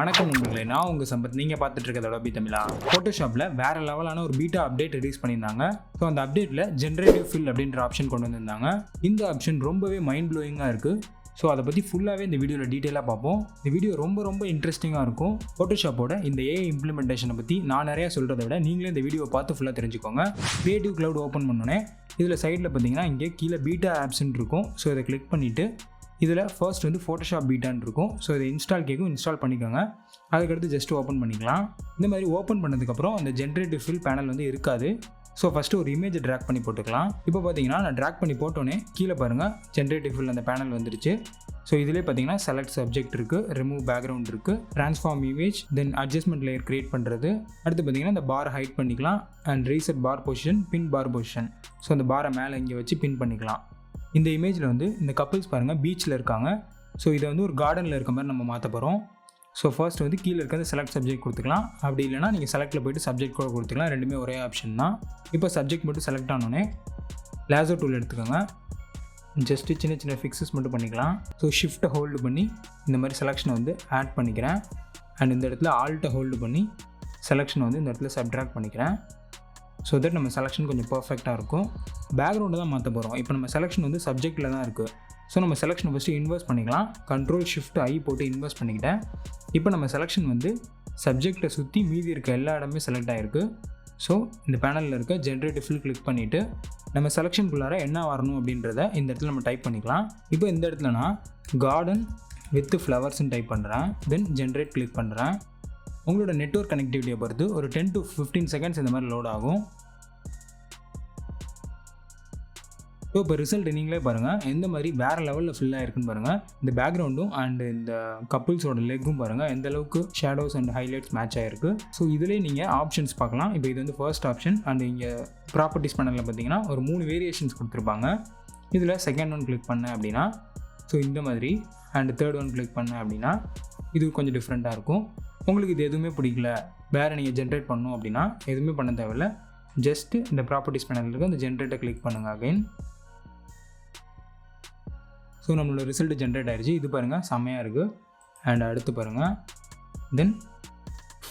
வணக்கம் நண்பர்களே, நான் உங்கள் சம்பத். நீங்கள் பார்த்துட்டு இருக்கிறது Adobe Tamizha. ஃபோட்டோஷாப்பில் வேறு லெவலான ஒரு பீட்டா அப்டேட் ரிலீஸ் பண்ணியிருந்தாங்க. ஸோ அந்த அப்டேட்டில் ஜென்ரேட்டிவ் ஃபில் அப்படின்ற ஆப்ஷன் கொண்டு வந்திருந்தாங்க. இந்த ஆப்ஷன் ரொம்பவே மைண்ட் ப்ளோயிங்காக இருக்குது. ஸோ அதை பற்றி ஃபுல்லாகவே இந்த வீடியோவில் டீட்டெயிலாக பார்ப்போம். இந்த வீடியோ ரொம்ப இன்ட்ரெஸ்டிங்காக இருக்கும். ஃபோட்டோஷாப்போட இந்த ஏஐ இம்ப்ளிமெண்டேஷனை பற்றி நான் நிறையா சொல்கிறத விட நீங்களே இந்த வீடியோவை பார்த்து ஃபுல்லாக தெரிஞ்சுக்கோங்க. கிரியேட்டிவ் கிளவுட் ஓப்பன் பண்ணோன்னே இதில் சைடில் பார்த்தீங்கன்னா இங்கே கீழே பீட்டா ஆப்ஸ்ன்னு இருக்கும். ஸோ இதை கிளிக் பண்ணிவிட்டு இதில் ஃபர்ஸ்ட் வந்து ஃபோட்டோஷாப் பீட்டான்னு இருக்கும். ஸோ இதை இன்ஸ்டால் கேட்கும், இன்ஸ்டால் பண்ணிக்கோங்க. அதுக்கடுத்து ஜஸ்ட் ஓப்பன் பண்ணிக்கலாம். இந்த மாதிரி ஓப்பன் பண்ணதுக்கப்புறம் அந்த ஜென்ரேட்டிவ் ஃபில் பேனல் வந்து இருக்காது. ஸோ ஃபஸ்ட்டு ஒரு இமேஜை ட்ராக் பண்ணி போட்டுக்கலாம். இப்போ பார்த்தீங்கன்னா நான் ட்ராக் பண்ணி போட்டோன்னே கீழே பாருங்கள் ஜென்ரேட்டிவ் ஃபில் அந்த பேனல் வந்துருச்சு. ஸோ இதிலே பார்த்தீங்கன்னா செலக்ட் சப்ஜெக்ட் இருக்குது, ரிமூவ் பேக்ரவுண்ட் இருக்குது, transform image, then adjustment layer create பண்ணுறது. அடுத்து பார்த்தீங்கன்னா இந்த பார் ஹைட் பண்ணிக்கலாம் and reset bar position, pin bar position. So அந்த பாரை மேலே இங்கே வச்சு பின் பண்ணிக்கலாம். இந்த இமேஜில் வந்து இந்த கப்புள்ஸ் பாருங்கள் பீச்சில் இருக்காங்க. ஸோ இதை வந்து ஒரு கார்டனில் இருக்க மாதிரி நம்ம மாற்ற போகிறோம். ஸோ ஃபர்ஸ்ட் வந்து கீழே இருக்கிறது செலக்ட் சப்ஜெக்ட் கொடுத்துக்கலாம். அப்படி இல்லைனா நீங்கள் செலக்டில் போய்ட்டு சப்ஜெக்ட் கூட கொடுத்துக்கலாம். ரெண்டுமே ஒரே ஆப்ஷன் தான். இப்போ சப்ஜெக்ட் மட்டும் செலக்ட் ஆனோடனே லேசர் டூல் எடுத்துக்கோங்க. ஜஸ்ட்டு சின்ன ஃபிக்ஸஸ் மட்டும் பண்ணிக்கலாம். ஸோ ஷிஃப்ட்டை ஹோல்டு பண்ணி இந்த மாதிரி செலெக்ஷனை வந்து ஆட் பண்ணிக்கிறேன். அண்ட் இந்த இடத்துல ஆல்ட்டை ஹோல்டு பண்ணி செலெக்ஷனை வந்து இந்த இடத்துல சப்ட்ராக்ட் பண்ணிக்கிறேன். ஸோ தட் நம்ம செலெக்ஷன் கொஞ்சம் பர்ஃபெக்டாக இருக்கும். பேக்ரவுண்டை தான் மாற்ற போகிறோம். இப்போ நம்ம செலெக்ஷன் வந்து சப்ஜெக்டில் தான் இருக்குது. ஸோ நம்ம செலெக்ஷனை ஃபஸ்ட்டு இன்வெர்ஸ் பண்ணிக்கலாம். கண்ட்ரோல் ஷிஃப்ட் ஐ போட்டு இன்வெர்ஸ் பண்ணிக்கிட்டேன். இப்போ நம்ம செலெக்ஷன் வந்து சப்ஜெக்டை சுற்றி மீதி இருக்க எல்லா இடமே செலக்ட் ஆகிருக்கு. ஸோ இந்த பேனலில் இருக்க ஜென்ரேட்டிவ் ஃபில் கிளிக் பண்ணிவிட்டு நம்ம செலெக்ஷனுக்குள்ளார என்ன வரணும் அப்படின்றத இந்த இடத்துல நம்ம டைப் பண்ணிக்கலாம். இப்போ இந்த இடத்துல நான் கார்டன் வித் ஃப்ளவர்ஸ்ன்னு டைப் பண்ணுறேன். தென் ஜென்ரேட் கிளிக் பண்ணுறேன். உங்களோட நெட்வொர்க் கனெக்டிவிட்டியை பொறுத்து ஒரு 10 to 15 செகண்ட்ஸ் இந்த மாதிரி லோட் ஆகும். ஸோ இப்போ ரிசல்ட் நீங்களே பாருங்கள் எந்த மாதிரி வேறு லெவலில் ஃபில் ஆகிருக்குன்னு பாருங்கள். இந்த பேக்ரவுண்டும் அண்ட் இந்த கப்புள்ஸோட லெக்கும் பாருங்கள் எந்த அளவுக்கு ஷேடோஸ் அண்ட் ஹைலைட்ஸ் மேட்ச் ஆகிருக்கு. ஸோ இதிலே நீங்கள் ஆப்ஷன்ஸ் பார்க்கலாம். இப்போ இது வந்து ஃபர்ஸ்ட் ஆப்ஷன். அண்ட் இங்கே ப்ராப்பர்ட்டிஸ் பேனலில் பார்த்தீங்கன்னா ஒரு 3 வேரியேஷன்ஸ் கொடுத்துருப்பாங்க. இதில் செகண்ட் ஒன் கிளிக் பண்ணேன் அப்படின்னா ஸோ இந்த மாதிரி, அண்ட் தேர்ட் ஒன் கிளிக் பண்ணேன் அப்படின்னா இது கொஞ்சம் டிஃப்ரெண்ட்டாக இருக்கும். உங்களுக்கு இது எதுவுமே பிடிக்கல, வேறு நீங்கள் ஜென்ரேட் பண்ணணும் அப்படின்னா எதுவுமே பண்ண தேவையில்லை. ஜஸ்ட்டு இந்த ப்ராப்பர்ட்டிஸ் பேனலில் இருக்க அந்த ஜென்ரேட்டை கிளிக் பண்ணுங்கள் அகைன். ஸோ நம்மளோட ரிசல்ட் ஜென்ரேட் ஆகிடுச்சு. இது பாருங்கள் செம்மையாக இருக்குது. அண்ட் அடுத்து பாருங்கள், தென்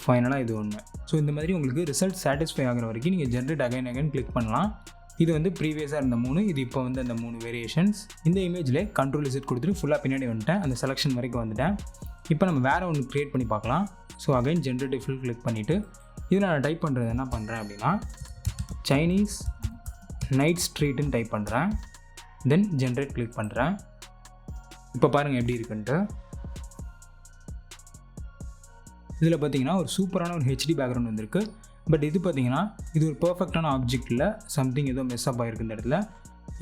ஃபைனலாக இது ஒன்று. ஸோ இந்த மாதிரி உங்களுக்கு ரிசல்ட் சாட்டிஸ்ஃபை ஆகிற வரைக்கும் நீங்கள் ஜென்ரேட் அகைன் கிளிக் பண்ணலாம். இது வந்து ப்ரீவியஸாக இருந்த 3, இது இப்போ வந்து அந்த 3 வேரியேஷன்ஸ். இந்த இமேஜில் கண்ட்ரோல் இசட் கொடுத்துட்டு ஃபுல்லாக பின்னாடி வந்துட்டேன், அந்த செலெக்ஷன் வரைக்கும் வந்துட்டேன். இப்போ நம்ம வேறு ஒன்று க்ரியேட் பண்ணி பார்க்கலாம். So again generative fill click பண்ணிவிட்டு இதில் நான் டைப் பண்ணுறது என்ன பண்ணுறேன் அப்படின்னா சைனீஸ் நைட் ஸ்ட்ரீட்டுன்னு டைப் பண்ணுறேன். தென் ஜென்ரேட் கிளிக் பண்ணுறேன். இப்போ பாருங்கள் எப்படி இருக்குன்ட்டு. இதில் பார்த்தீங்கன்னா ஒரு சூப்பரான ஒரு ஹெச்டி பேக்ரவுண்ட் வந்திருக்கு. பட் இது பார்த்தீங்கன்னா இது ஒரு பர்ஃபெக்டான ஆப்ஜெக்டில் சம்திங் ஏதோ மெஸ் அப் ஆகிருக்கு இந்த இடத்துல.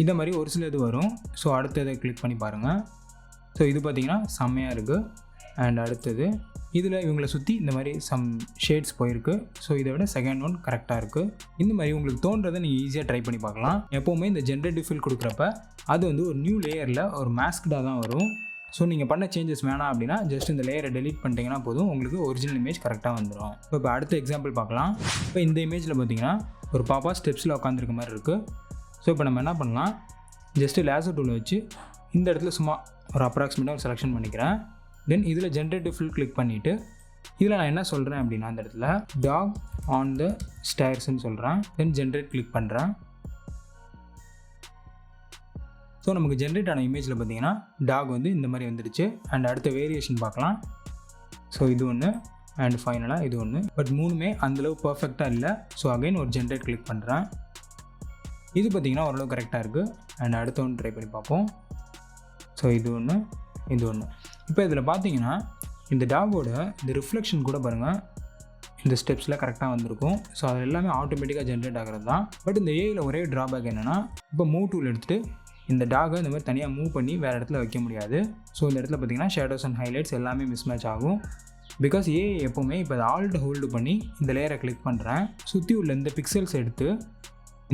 இந்த மாதிரி ஒரு சில இது வரும். ஸோ அடுத்ததை கிளிக் பண்ணி பாருங்கள். ஸோ இது பார்த்தீங்கன்னா செம்மையாக இருக்குது. அண்ட் அடுத்தது இதில் இவங்களை சுற்றி இந்த மாதிரி சம் ஷேட்ஸ் போயிருக்கு. ஸோ இதை விட செகண்ட் ஒன் கரெக்டாக இருக்குது. இந்த மாதிரி உங்களுக்கு தோன்றதை நீங்கள் ஈஸியாக ட்ரை பண்ணி பார்க்கலாம். எப்போவுமே இந்த ஜென்ரேட்டிவ் ஃபில் கொடுக்குறப்ப அது வந்து ஒரு நியூ லேயரில் ஒரு மாஸ்க்டாக தான் வரும். ஸோ நீங்கள் பண்ண சேஞ்சஸ் வேணாம் அப்படின்னா ஜஸ்ட் இந்த லேயரை டெலீட் பண்ணிட்டீங்கன்னா போதும், உங்களுக்கு ஒரிஜினல் இமேஜ் கரெக்டாக வந்துடும். இப்போ அடுத்த எக்ஸாம்பிள் பார்க்கலாம். இப்போ இந்த இமேஜில் பார்த்தீங்கன்னா ஒரு பாப்பா ஸ்டெப்ஸில் உட்காந்துருக்க மாதிரி இருக்குது. ஸோ இப்போ நம்ம என்ன பண்ணலாம், ஜஸ்ட்டு லேசர் டூலை வச்சு இந்த இடத்துல சும்மா ஒரு அப்ராக்சிமேட்டாக ஒரு செலெக்ஷன் பண்ணிக்கிறேன். தென் இதில் ஜென்ரேட்டிவ் ஃபில் கிளிக் பண்ணிவிட்டு இதில் நான் என்ன சொல்கிறேன் அப்படின்னா அந்த இடத்துல டாக் ஆன் த ஸ்டேர்ஸ்ன்னு சொல்கிறேன். தென் ஜென்ரேட் கிளிக் பண்ணுறேன். ஸோ நமக்கு ஜென்ரேட் ஆன இமேஜில் பார்த்தீங்கன்னா டாக் வந்து இந்த மாதிரி வந்துடுச்சு. அண்ட் அடுத்த வேரியேஷன் பார்க்கலாம். ஸோ இது ஒன்று அண்ட் ஃபைனலாக இது ஒன்று. பட் 3மே அந்தளவு பர்ஃபெக்டாக இல்லை. ஸோ அகைன் ஒரு ஜென்ரேட் கிளிக் பண்ணுறேன். இது பார்த்திங்கன்னா ஓரளவு கரெக்டாக இருக்குது. அண்ட் அடுத்த ஒன்று ட்ரை பண்ணி பார்ப்போம். ஸோ இது ஒன்று, இது ஒன்று. இப்போ இதில் பார்த்தீங்கன்னா இந்த டாகோட இந்த ரிஃப்ளெக்ஷன் கூட பாருங்கள் இந்த ஸ்டெப்ஸில் கரெக்டாக வந்திருக்கும். ஸோ அது எல்லாமே ஆட்டோமேட்டிக்காக ஜென்ரேட் ஆகிறது தான். பட் இந்த ஏஐயில் ஒரே ட்ராபேக் என்னென்னா இப்போ மூவ் டூல் எடுத்துகிட்டு இந்த டாகை இந்த மாதிரி தனியாக மூவ் பண்ணி வேறு இடத்துல வைக்க முடியாது. ஸோ இந்த இடத்துல பார்த்திங்கன்னா ஷேடோஸ் அண்ட் ஹைலைட்ஸ் எல்லாமே மிஸ்மேட்ச் ஆகும். பிகாஸ் ஏஐ எப்போவுமே இப்போ அதை ஆல்ட் ஹோல்டு பண்ணி இந்த லேயரை கிளிக் பண்ணுறேன். சுற்றி உள்ள இந்த பிக்சல்ஸ் எடுத்து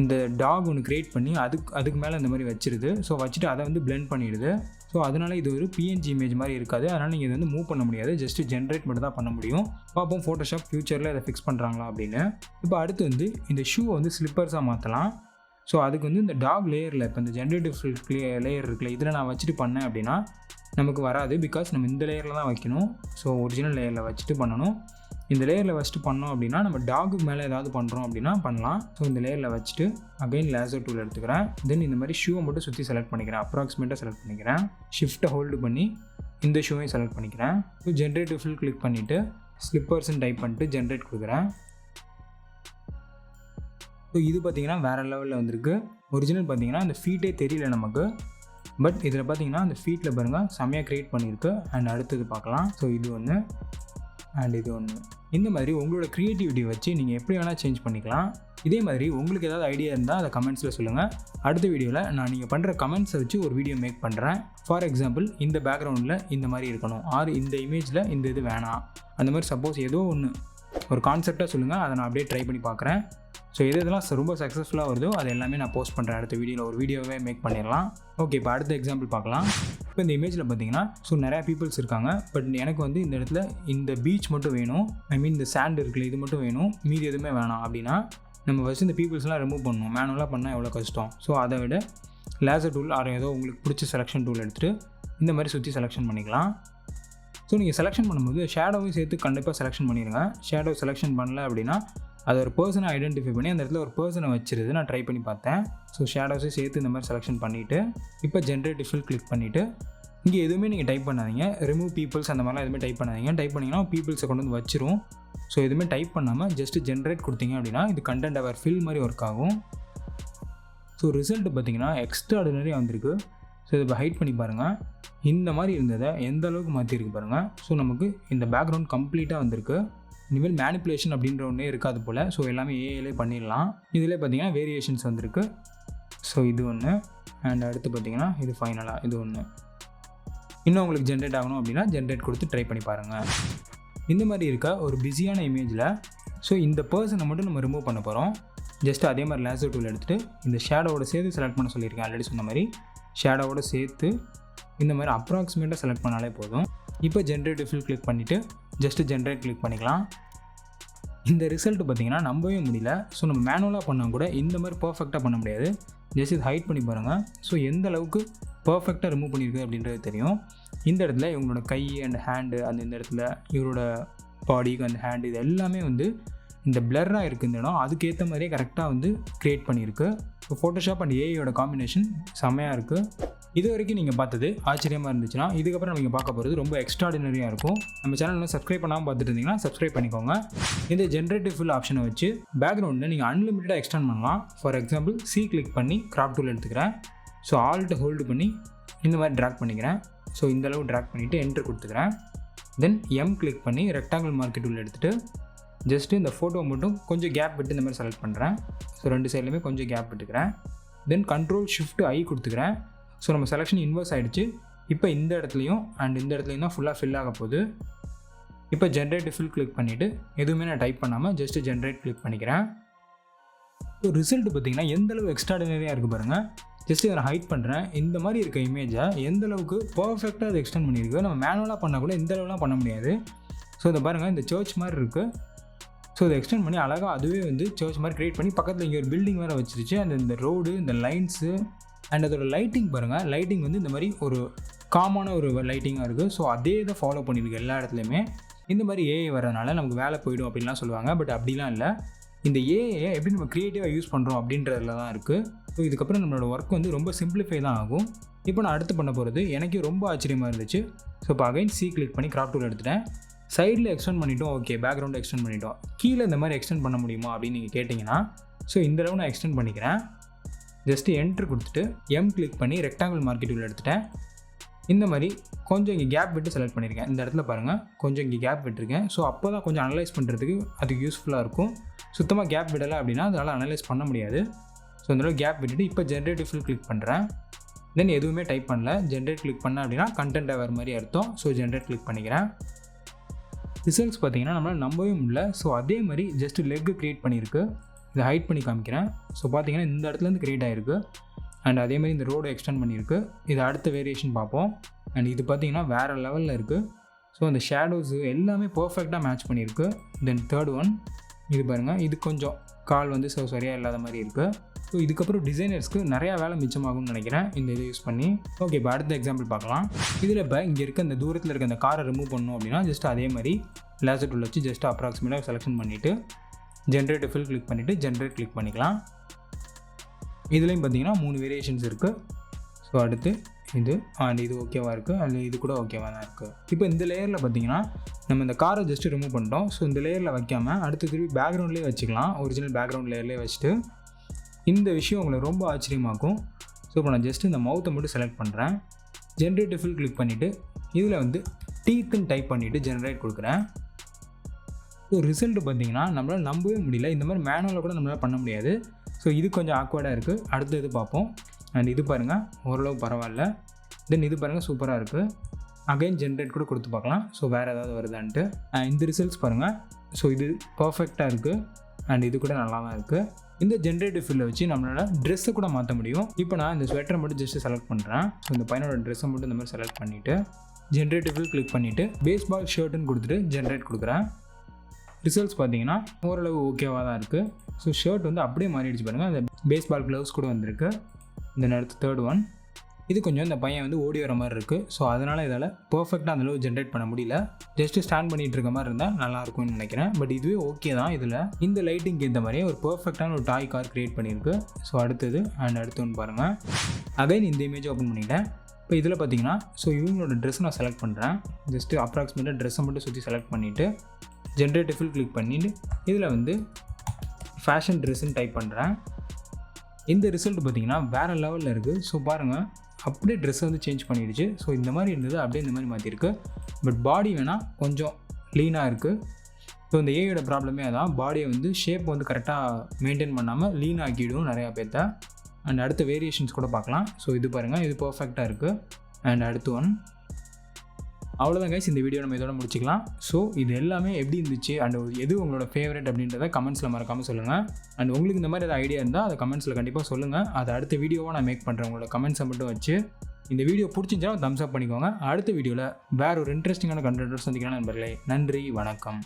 இந்த டாக் ஒன்று க்ரியேட் பண்ணி அதுக்கு மேலே இந்த மாதிரி வச்சிருது. ஸோ வச்சுட்டு அதை வந்து பிளெண்ட் பண்ணிடுது. ஸோ அதனால் இது ஒரு பிஎன்ஜி இமேஜ் மாதிரி இருக்காது. அதனால் நீங்கள் இது வந்து மூவ் பண்ண முடியாது, ஜஸ்ட்டு ஜென்ரேட் மட்டும் தான் பண்ண முடியும். பார்ப்போம் ஃபோட்டோஷாப் ஃபியூச்சரில் இதை ஃபிக்ஸ் பண்ணுறாங்களா அப்படின்னு. இப்போ அடுத்து வந்து இந்த ஷூவை வந்து ஸ்லிப்பர்ஸாக மாற்றலாம். ஸோ அதுக்கு வந்து இந்த டாக் லேயரில் இப்போ இந்த ஜென்ரேட்டிவ் லேயர் இருக்குல்ல, இதில் நான் வச்சுட்டு பண்ணேன் அப்படின்னா நமக்கு வராது. பிகாஸ் நம்ம இந்த லேயரில் தான் வைக்கணும். ஸோ ஒரிஜினல் லேயரில் வச்சுட்டு பண்ணணும். இந்த லேயரில் வச்சுட்டு பண்ணோம் அப்படின்னா நம்ம டாகுக்கு மேலே ஏதாவது பண்ணுறோம் அப்படின்னா பண்ணலாம். ஸோ இந்த லேயரில் வச்சுட்டு அகைன் லேசர் டூல் எடுத்துக்கிறேன். தென் இந்த மாதிரி ஷூவை மட்டும் சுற்றி செலக்ட் பண்ணிக்கிறேன். அப்ராக்சிமேட்டாக செலக்ட் பண்ணிக்கிறேன். ஷிஃப்ட்டை ஹோல்டு பண்ணி இந்த ஷூவையும் செலக்ட் பண்ணிக்கிறேன். ஸோ ஜென்ரேட்டிவ் ஃபில் கிளிக் பண்ணிவிட்டு ஸ்லிப்பர்ஸ்ன்னு டைப் பண்ணிட்டு ஜென்ரேட் கொடுக்குறேன். ஸோ இது பார்த்திங்கன்னா வேறு லெவலில் வந்திருக்கு. ஒரிஜினல் பார்த்திங்கன்னா அந்த ஃபீட்டே தெரியல நமக்கு. பட் இதில் பார்த்திங்கன்னா அந்த ஃபீட்டில் பாருங்கள் செம்மையாக க்ரியேட் பண்ணியிருக்கு. அண்ட் அடுத்தது பார்க்கலாம். ஸோ இது ஒன்று அண்ட் இது ஒன்று. இந்த மாதிரி உங்களோட க்ரியேட்டிவிட்டி வச்சு நீங்கள் எப்படி வேணால் சேஞ்ச் பண்ணிக்கலாம். இதே மாதிரி உங்களுக்கு ஏதாவது ஐடியா இருந்தால் அதை கமெண்ட்ஸில் சொல்லுங்கள். அடுத்த வீடியோவில் நான் நீங்கள் பண்ணுற கமெண்ட்ஸை வச்சு ஒரு வீடியோ மேக் பண்ணுறேன். ஃபார் எக்ஸாம்பிள் இந்த பேக்ரவுண்டில் இந்த மாதிரி இருக்கணும், ஆர் இந்த இமேஜில் இந்த இது வேணாம், அந்த மாதிரி சப்போஸ் ஏதோ ஒன்று ஒரு கான்செப்டாக சொல்லுங்கள். அதை நான் அப்படியே ட்ரை பண்ணி பார்க்குறேன். ஸோ இதெல்லாம் ரொம்ப சக்ஸஸ்ஃபுல்லாக வருதோ அது எல்லாமே நான் போஸ்ட் பண்ணுறேன். அடுத்த வீடியோவில் ஒரு வீடியோவே மேக் பண்ணிடலாம். ஓகே, இப்போ அடுத்த எக்ஸாம்பிள் பார்க்கலாம். இப்போ இந்த இமேஜில் பார்த்தீங்கன்னா நிறையா பீப்புள்ஸ் இருக்காங்க. பட் எனக்கு இந்த இடத்துல இந்த பீச் மட்டும் வேணும். ஐ மீன் இந்த சாண்ட் இருக்குல்ல, இது மட்டும் வேணும், மீதி எதுவுமே வேணாம். அப்படின்னா நம்ம ஃபஸ்ட்டு இந்த பீப்புள்ஸ்லாம் ரிமூவ் பண்ணணும். மேனுவலாக பண்ணால் எவ்வளோ கஷ்டம். ஸோ அதை விட லேசர் டூல் ஆர் ஏதோ உங்களுக்கு பிடிச்ச செலெக்ஷன் டூல் எடுத்துகிட்டு இந்த மாதிரி சுற்றி செலெக்ஷன் பண்ணிக்கலாம். ஸோ நீங்கள் செலெக்ஷன் பண்ணும்போது ஷேடோவையும் சேர்த்து கண்டிப்பாக செலெக்ஷன் பண்ணிடுங்க. ஷேடோ செலெக்ஷன் பண்ணல அப்படின்னா அது ஒரு பர்சனை ஐடென்டிஃபை பண்ணி அந்த இடத்துல ஒரு பர்சனை வச்சிருது. நான் ட்ரை பண்ணி பார்த்தேன். ஸோ ஷேடோஸையும் சேர்த்து இந்த மாதிரி செலெக்ஷன் பண்ணிவிட்டு இப்போ ஜென்ரேட்டிவ் ஃபில் கிளிக் பண்ணிவிட்டு இங்கே எதுவுமே நீங்கள் டைப் பண்ணாதீங்க. ரிமூவ் பீப்புள்ஸ் அந்த மாதிரிலாம் எதுவுமே டைப் பண்ணாதீங்க. டைப் பண்ணிங்கன்னா பீப்புள்ஸை கொண்டு வந்து வச்சிரும். ஸோ எதுவுமே டைப் பண்ணாமல் ஜஸ்ட் ஜென்ரேட் கொடுத்தீங்க அப்படின்னா இது கண்டென்ட் அவர் ஃபில் மாதிரி ஒர்க் ஆகும். ஸோ ரிசல்ட் பார்த்தீங்கன்னா எக்ஸ்ட்ராடினரியாக வந்திருக்கு. ஸோ இதை இப்போ ஹைட் பண்ணி பாருங்கள். இந்த மாதிரி இருந்ததை எந்த அளவுக்கு மாற்றிருக்கு பாருங்கள். ஸோ நமக்கு இந்த பேக்ரவுண்ட் கம்ப்ளீட்டாக வந்திருக்கு. இனிமேல் மேனிப்புலேஷன் அப்படின்ற ஒன்றே இருக்காது போல். ஸோ எல்லாமே ஏஐலே பண்ணிடலாம். இதில் பார்த்தீங்கன்னா வேரியேஷன்ஸ் வந்திருக்கு. ஸோ இது ஒன்று அண்ட் அடுத்து பார்த்தீங்கன்னா இது ஃபைனலாக இது ஒன்று. இன்னும் உங்களுக்கு ஜென்ரேட் ஆகணும் அப்படின்னா ஜென்ரேட் கொடுத்து ட்ரை பண்ணி பாருங்கள். இந்த மாதிரி இருக்க ஒரு பிஸியான இமேஜில் ஸோ இந்த பர்சனை மட்டும் நம்ம ரிமூவ் பண்ண போகிறோம். ஜஸ்ட் அதே மாதிரி லேசர் டூல் எடுத்துகிட்டு இந்த ஷேடோவோட சேர்த்து செலக்ட் பண்ண சொல்லியிருக்கேன். ஆல்ரெடி சொன்ன மாதிரி ஷேடோவோட சேர்த்து இந்த மாதிரி அப்ராக்சிமேட்டாக செலக்ட் பண்ணாலே போதும். இப்போ ஜென்ரேட்டிவ் ஃபில் கிளிக் பண்ணிவிட்டு ஜஸ்ட்டு ஜென்ரேட் கிளிக் பண்ணிக்கலாம். இந்த ரிசல்ட் பார்த்திங்கன்னா நம்பவே முடியல. ஸோ நம்ம மேனுவலாக பண்ணால் கூட இந்த மாதிரி பர்ஃபெக்டாக பண்ண முடியாது. ஜஸ்ட் இது ஹைட் பண்ணி பாருங்கள். ஸோ எந்த அளவுக்கு பர்ஃபெக்டாக ரிமூவ் பண்ணியிருக்கு அப்படின்றது தெரியும். இந்த இடத்துல இவங்களோட கை அண்ட் ஹேண்டு, அந்த இந்த இடத்துல இவரோட பாடிக்கு அந்த ஹேண்டு, இது எல்லாமே இந்த பிளர்ராக இருக்குது இந்த இடம். அதுக்கேற்ற மாதிரியே கரெக்டாக க்ரியேட் பண்ணியிருக்கு. ஸோ ஃபோட்டோஷாப் அண்ட் ஏஐயோட காம்பினேஷன் செம்மையாக இருக்குது. இது வரைக்கும் நீங்கள் பார்த்தது ஆச்சரியமாக இருந்துச்சுன்னா இதுக்கப்புறம் நீங்கள் பார்க்க போகிறது ரொம்ப எக்ஸ்ட்ராடினரியாக இருக்கும். நம்ம சேனலில் சப்ஸ்கிரைப் பண்ணாமல் பார்த்துட்டு இருந்தீங்கன்னா சப்ஸ்கிரைப் பண்ணிக்கோங்க. இந்த ஜென்ரேட்டிவ் ஃபில் ஆப்ஷனை வச்சு பேக்ரவுண்டில் நீங்கள் அன்லிமிட்டடாக எக்ஸ்டெண்ட் பண்ணலாம். ஃபார் எக்ஸாம்பிள் கிளிக் பண்ணி கிராப் டூல் எடுத்துக்கிறேன். ஸோ ஆல்ட்டை ஹோல்டு பண்ணி இந்த மாதிரி ட்ராக் பண்ணிக்கிறேன். ஸோ இந்தளவு ட்ராக் பண்ணிவிட்டு என்ட்ரு கொடுத்துக்கிறேன். தென் கிளிக் பண்ணி ரெக்டாங்கிள் மார்க்கெட் டூல் எடுத்துகிட்டு ஜஸ்ட்டு இந்த ஃபோட்டோ மட்டும் கொஞ்சம் கேப் விட்டு இந்த மாதிரி செலக்ட் பண்ணுறேன். ஸோ ரெண்டு சைட்லையுமே கொஞ்சம் கேப் விட்டுக்கிறேன். தென் Ctrl+Shift+I கொடுத்துக்கிறேன். ஸோ நம்ம செலெக்ஷன் இன்வர்ஸ் ஆகிடுச்சு. இப்போ இந்த இடத்துலையும் அண்ட் இந்த இடத்துலையும் தான் ஃபுல்லாக ஃபில் ஆக போகுது. இப்போ ஜென்ரேட்டிவ் ஃபில் கிளிக் பண்ணிவிட்டு எதுவுமே நான் டைப் பண்ணாமல் ஜஸ்ட்டு ஜென்ரேட் கிளிக் பண்ணிக்கிறேன். ஸோ ரிசல்ட் பார்த்திங்கன்னா எந்தளவு எக்ஸ்ட்ராடினரியாக இருக்குது பாருங்கள். ஜஸ்ட்டு இதை நான் ஹைட் பண்ணுறேன். இந்த மாதிரி இருக்க இமேஜை எந்தளவுக்கு பர்ஃபெக்டாக அதை எக்ஸ்டெண்ட் பண்ணியிருக்கு. நம்ம மேனுவலாக பண்ணால் கூட இந்த அளவுலாம் பண்ண முடியாது. ஸோ இதை பாருங்கள், இந்த சர்ச் மாதிரி இருக்குது. ஸோ இதை எக்ஸ்டெண்ட் பண்ணி அழகாக அதுவே சர்ச் மாதிரி க்ரியேட் பண்ணி பக்கத்தில் இங்கே ஒரு பில்டிங் வேறு வச்சிருச்சு. இந்த ரோடு, இந்த லைன்ஸு அண்ட் அதோட லைட்டிங் பாருங்கள். லைட்டிங் இந்த மாதிரி ஒரு காமான ஒரு லைட்டிங்காக இருக்குது. ஸோ அதே இதை ஃபாலோ பண்ணியிருக்கு எல்லா இடத்துலையுமே. இந்த மாதிரி ஏஐ வரதுனால நமக்கு வேலை போயிடும் அப்படின்லாம் சொல்லுவாங்க. பட் அப்படிலாம் இல்லை. இந்த ஏஐயை எப்படி நம்ம க்ரியேட்டிவாக யூஸ் பண்ணுறோம் அப்படின்றதுல தான் இருக்குது. ஸோ இதுக்கப்புறம் நம்மளோட ஒர்க் ரொம்ப சிம்பிளிஃபை தான் ஆகும். இப்போ நான் அடுத்து பண்ண போகிறது எனக்கு ரொம்ப ஆச்சரியமாக இருந்துச்சு. ஸோ இப்போ அகைன் கிளிக் பண்ணி கிராப் டூல் எடுத்துட்டேன். சைடில் எக்ஸ்டெண்ட் பண்ணிட்டோம். ஓகே, பேக்ரவுண்டை எக்ஸ்டெண்ட் பண்ணிட்டோம். கீழே இந்த மாதிரி எக்ஸ்டெண்ட் பண்ண முடியுமா அப்படின்னு நீங்கள் கேட்டிங்கன்னா ஸோ இந்த அளவு நான் எக்ஸ்டெண்ட் பண்ணிக்கிறேன். ஜஸ்ட்டு என்ட்ரு கொடுத்துட்டு கிளிக் பண்ணி ரெக்டாங்கிள் மார்க்கெட் டூல் எடுத்துட்டேன். இந்த மாதிரி கொஞ்சம் இங்கே கேப் விட்டு செலக்ட் பண்ணியிருக்கேன். இந்த இடத்துல பாருங்கள், கொஞ்சம் இங்கே கேப் விட்டுருக்கேன். ஸோ அப்போ தான் கொஞ்சம் அனலைஸ் பண்ணுறதுக்கு அதுக்கு யூஸ்ஃபுல்லாக இருக்கும். சுத்தமாக கேப் விடலை அப்படின்னா அதனால் அனலைஸ் பண்ண முடியாது. ஸோ இந்த அளவு கேப் விட்டுட்டு இப்போ ஜென்ரேட்டிவ் ஃபில் கிளிக் பண்ணுறேன். தென் எதுவுமே டைப் பண்ணல, ஜென்ரேட் கிளிக் பண்ணேன் அப்படின்னா கண்டென்ட் வர மாதிரி அர்த்தம். ஸோ ஜென்ரேட் கிளிக் பண்ணிக்கிறேன். ரிசல்ட்ஸ் பார்த்தீங்கன்னா நம்மளால் நம்பவே முடியல. ஸோ அதே மாதிரி ஜஸ்ட் லெக்கு க்ரியேட் பண்ணியிருக்கு. இதை ஹைட் பண்ணி காமிக்கிறேன். ஸோ பார்த்தீங்கன்னா இந்த இடத்துலேருந்து க்ரியேட் ஆகிருக்கு. அண்ட் அதே மாதிரி இந்த ரோடு எக்ஸ்டெண்ட் பண்ணியிருக்கு. இது அடுத்த வேரியேஷன் பார்ப்போம். அண்ட் இது பார்த்தீங்கன்னா வேறு லெவலில் இருக்குது. ஸோ அந்த ஷேடோஸு எல்லாமே பர்ஃபெக்டாக மேட்ச் பண்ணியிருக்கு. தென் தேர்ட் ஒன் இது பாருங்கள், இது கொஞ்சம் கால் சரியாக இல்லாத மாதிரி இருக்குது. ஸோ ஸோ இதுக்கப்புறம் டிசைனர்ஸ்க்கு நிறையா வேலை மிச்சமாகும்னு நினைக்கிறேன் இந்த இதை யூஸ் பண்ணி. ஓகே, இப்போ அடுத்த எக்ஸாம்பிள் பார்க்கலாம். இதில் இப்போ இங்கே இருக்க இந்த தூரத்தில் இருக்க இந்த காரை ரிமூவ் பண்ணணும் அப்படின்னா ஜஸ்ட் அதே மாதிரி லேசர் டூல் வச்சு ஜஸ்ட் அப்ராக்சிமேட்டாக செலெக்ஷன் பண்ணிவிட்டு ஜென்ரேட்டிவ் ஃபில் கிளிக் பண்ணிவிட்டு ஜென்ரேட் கிளிக் பண்ணிக்கலாம். இதுலேயும் பார்த்தீங்கன்னா 3 வேரியேஷன்ஸ் இருக்குது. ஸோ அடுத்து இது அண்ட் இது ஓகேவாக இருக்குது, அது இது கூட ஓகேவாக தான் இருக்குது. இப்போ இந்த லேயரில் பார்த்தீங்கன்னா நம்ம இந்த காரை ஜஸ்ட்டு ரிமூவ் பண்ணிட்டோம். ஸோ இந்த லேயரில் வைக்காமல் அடுத்து திருப்பி பேக்ரவுண்ட்லேயே வச்சுக்கலாம். ஒரிஜினல் பேக்ரவுண்ட் லேயர்லேயே வச்சுட்டு இந்த விஷயம் உங்களை ரொம்ப ஆச்சரியமாக்கும். ஸோ இப்போ நான் ஜஸ்ட்டு இந்த மவுத்தை மட்டும் செலக்ட் பண்ணுறேன். ஜென்ரேட்டிவ் ஃபில் கிளிக் பண்ணிவிட்டு இதில் வந்து டீத்துன்னு டைப் பண்ணிவிட்டு ஜென்ரேட் கொடுக்குறேன். ஸோ ரிசல்ட் பார்த்தீங்கன்னா நம்மளால் நம்பவே முடியல. இந்த மாதிரி மேனுவலாக கூட நம்மளால் பண்ண முடியாது. ஸோ இது கொஞ்சம் ஆக்வர்டாக இருக்குது. அடுத்து இது பார்ப்போம். அண்ட் இது பாருங்கள் ஓரளவு பரவாயில்ல. தென் இது பாருங்கள் சூப்பராக இருக்குது. அகைன் ஜென்ரேட் கூட கொடுத்து பார்க்கலாம். ஸோ வேறு ஏதாவது வருதான்ட்டு. இந்த ரிசல்ட்ஸ் பாருங்கள். ஸோ இது பர்ஃபெக்டாக இருக்குது. அண்ட் இது கூட நல்லா தான் இருக்குது. இந்த ஜென்ரேட்டிவ் ஃபில்லை வச்சு நம்மளால் ட்ரெஸ்ஸை கூட மாற்ற முடியும். இப்போ நான் இந்த ஸ்வெட்டரை மட்டும் ஜஸ்ட்டு செலக்ட் பண்ணுறேன். ஸோ இந்த பையனோட ட்ரெஸ்ஸை மட்டும் இந்த மாதிரி செலக்ட் பண்ணிவிட்டு ஜென்ரேட்டிவ் ஃபில் கிளிக் பண்ணிவிட்டு பேஸ்பால் ஷர்ட்டுன்னு கொடுத்துட்டு ஜென்ரேட் கொடுக்குறேன். ரிசல்ட்ஸ் பார்த்தீங்கன்னா ஓரளவு ஓகேவாக தான் இருக்குது. ஸோ ஷர்ட் வந்து அப்படியே மாறிடுச்சு பாருங்கள். அந்த பேஸ்பால் க்ளவுஸ் கூட வந்திருக்கு. இந்த அடுத்து தேர்ட் ஒன். இது கொஞ்சம் இந்த பையன் வந்து ஓடி வர மாதிரி இருக்குது. ஸோ அதனால் இதால் பர்ஃபெக்டாக அந்தளவு ஜென்ரேட் பண்ண முடியல. ஜஸ்ட்டு ஸ்டாண்ட் பண்ணிகிட்டு இருக்க மாதிரி இருந்தால் நல்லாயிருக்கும்னு நினைக்கிறேன். பட் இதுவே ஓகே தான். இதில் இந்த லைட்டிங்க்கு ஏற்ற மாதிரியே ஒரு பர்ஃபெக்டான ஒரு டாய் கார் க்ரியேட் பண்ணியிருக்கு. ஸோ அடுத்தது அண்ட் அடுத்து ஒன்று பாருங்கள். அகைன் இந்த இமேஜ் ஓப்பன் பண்ணிட்டேன். இப்போ இதில் பார்த்தீங்கன்னா ஸோ இவங்களோட ட்ரெஸ்ஸை நான் செலக்ட் பண்ணுறேன். ஜஸ்ட்டு அப்ராக்சிமேட்டாக ட்ரெஸ்ஸை மட்டும் சுற்றி செலக்ட் பண்ணிவிட்டு ஜென்ரேட்டிவ் ஃபில் கிளிக் பண்ணிவிட்டு இதில் வந்து ஃபேஷன் ட்ரெஸ்ஸுன்னு டைப் பண்ணுறேன். இந்த ரிசல்ட் பார்த்திங்கன்னா வேறு லெவலில் இருக்குது. ஸோ பாருங்கள் அப்படியே ட்ரெஸ்ஸை வந்து சேஞ்ச் பண்ணிடுச்சு. ஸோ இந்த மாதிரி இருந்தது அப்படியே இந்த மாதிரி மாற்றிருக்கு. பட் பாடி வேணால் கொஞ்சம் லீனாக இருக்குது. ஸோ இந்த ஏயோட ப்ராப்ளமே அதான், பாடியை வந்து ஷேப் வந்து கரெக்டாக மெயின்டைன் பண்ணாமல் லீன் ஆக்கிடும் நிறையா பேர்த்த. அண்ட் அடுத்த வேரியேஷன்ஸ் கூட பார்க்கலாம். ஸோ இது பாருங்கள் இது பர்ஃபெக்டாக இருக்குது. அண்ட் அடுத்து ஒன். அவ்வளோதான் கைஸ், இந்த வீடியோ நம்ம இதோட முடிச்சிக்கலாம். ஸோ இது எல்லாமே எப்படி இருந்துச்சு அண்ட் எது உங்களோட ஃபேவரட் அப்படின்றத கமெண்ட்ஸில் மறக்காமல் சொல்லுங்கள். அண்ட் உங்களுக்கு இந்த மாதிரி ஏதாவது ஐடியா இருந்தால் அதை கமெண்ட்ஸில் கண்டிப்பாக சொல்லுங்கள். அதை அடுத்த வீடியோவாக நான் மேக் பண்ணுறேன். உங்களோட கமெண்ட்ஸை மட்டும் வச்சு இந்த வீடியோ பிடிச்சிருந்துச்சா தம்ஸ் அப் பண்ணிக்கோங்க. அடுத்த வீடியோவில் வேறு ஒரு இன்ட்ரெஸ்டிங்கான கண்டென்ட்டோட சந்திக்கிறேன் நண்பர்களே. நன்றி, வணக்கம்.